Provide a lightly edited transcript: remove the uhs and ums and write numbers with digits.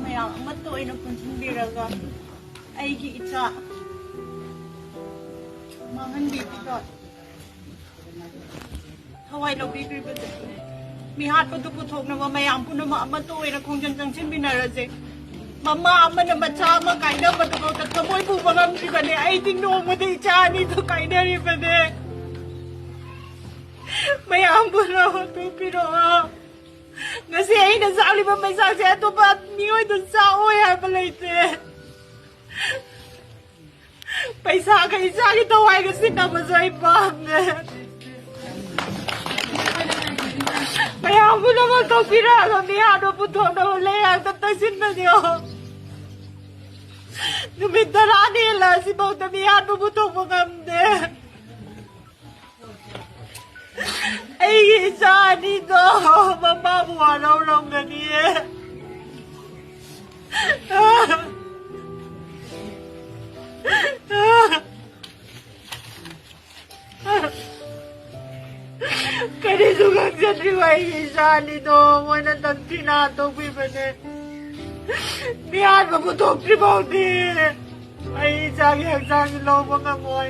mayang amato ay napunsinbiraga aigi ita mahanbibidot hawai laubibibidot mihat putuputok na mamayang po na maamato ay nakongjanjangsin binaraze mama ama na matsa ama kaina matugot at kamoy po mga mibane ay tingnoong mo di itsaan ito kaina ribane mayang po na ako pero Ngasi ay nasali pa may saksi ato pa at niyoy dun sa uy ha palayte. Paisa ka isa kita way kasi namasay pa. Kaya mo naman ito pira miyado po ito na ulayang tatasin na niyo. Numintara nila si Bang Damihan mo po ito mga mde. Ay, isa nito. Mamamuha lang ganiye. Kanisugang sa triway isa nito. Wala nang tinatong bibane. Niyan magutong tribaw di. Ay, isang ilaw mga moy.